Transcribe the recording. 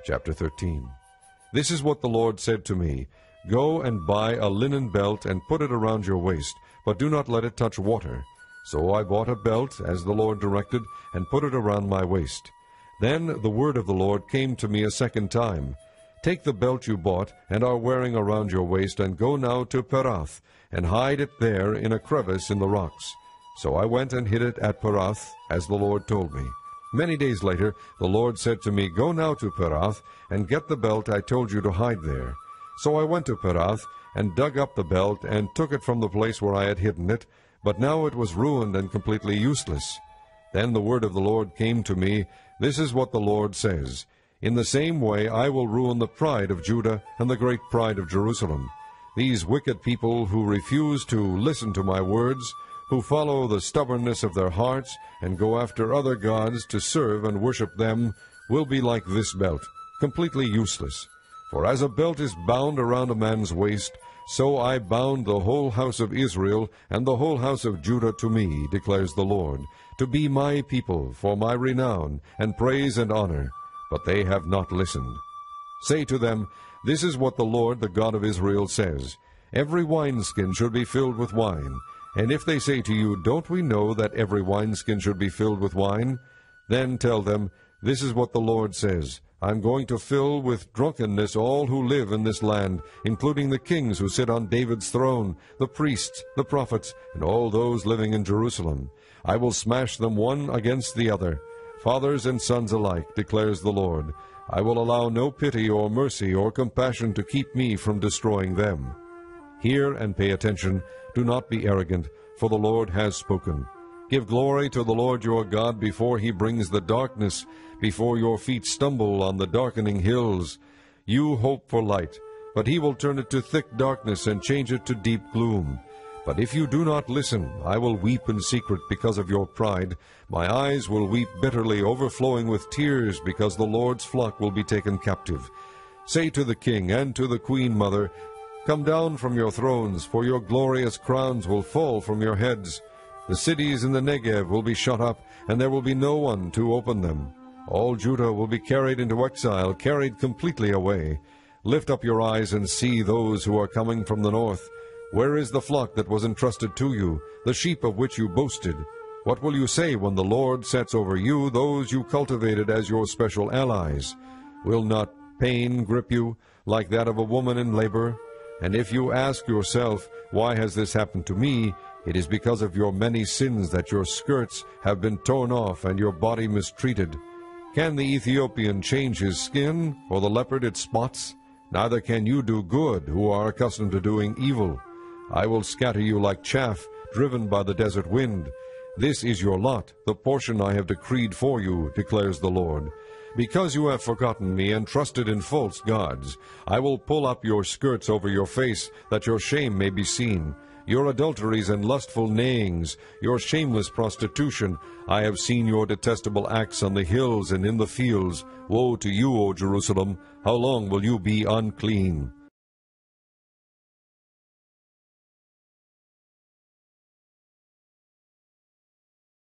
Chapter 13. This is what the Lord said to me, Go and buy a linen belt and put it around your waist, but do not let it touch water. So I bought a belt, as the Lord directed, and put it around my waist. Then the word of the Lord came to me a second time. Take the belt you bought and are wearing around your waist, and go now to Perath, and hide it there in a crevice in the rocks. So I went and hid it at Perath, as the Lord told me. Many days later the Lord said to me, Go now to Perath, and get the belt I told you to hide there. So I went to Perath, and dug up the belt, and took it from the place where I had hidden it, but now it was ruined and completely useless. Then the word of the Lord came to me, This is what the Lord says, In the same way I will ruin the pride of Judah and the great pride of Jerusalem. These wicked people who refuse to listen to my words, who follow the stubbornness of their hearts, and go after other gods to serve and worship them, will be like this belt, completely useless. For as a belt is bound around a man's waist, so I bound the whole house of Israel and the whole house of Judah to me, declares the Lord, to be my people, for my renown, and praise and honor. But they have not listened. Say to them, This is what the Lord, the God of Israel, says, Every wineskin should be filled with wine. And if they say to you, Don't we know that every wineskin should be filled with wine? Then tell them, This is what the Lord says, I am going to fill with drunkenness all who live in this land, including the kings who sit on David's throne, the priests, the prophets, and all those living in Jerusalem. I will smash them one against the other, fathers and sons alike, declares the Lord. I will allow no pity or mercy or compassion to keep me from destroying them. Hear and pay attention. Do not be arrogant, for the Lord has spoken. Give glory to the Lord your God before he brings the darkness, before your feet stumble on the darkening hills. You hope for light, but he will turn it to thick darkness and change it to deep gloom. But if you do not listen, I will weep in secret because of your pride. My eyes will weep bitterly, overflowing with tears, because the Lord's flock will be taken captive. Say to the king and to the queen mother, Come down from your thrones, for your glorious crowns will fall from your heads. The cities in the Negev will be shut up, and there will be no one to open them. All Judah will be carried into exile, carried completely away. Lift up your eyes and see those who are coming from the north. Where is the flock that was entrusted to you, the sheep of which you boasted? What will you say when the Lord sets over you those you cultivated as your special allies? Will not pain grip you, like that of a woman in labor? And if you ask yourself, Why has this happened to me? It is because of your many sins that your skirts have been torn off and your body mistreated. Can the Ethiopian change his skin, or the leopard its spots? Neither can you do good, who are accustomed to doing evil. I will scatter you like chaff, driven by the desert wind. This is your lot, the portion I have decreed for you, declares the Lord. Because you have forgotten me and trusted in false gods, I will pull up your skirts over your face, that your shame may be seen. Your adulteries and lustful neighings, your shameless prostitution, I have seen your detestable acts on the hills and in the fields. Woe to you, O Jerusalem! How long will you be unclean?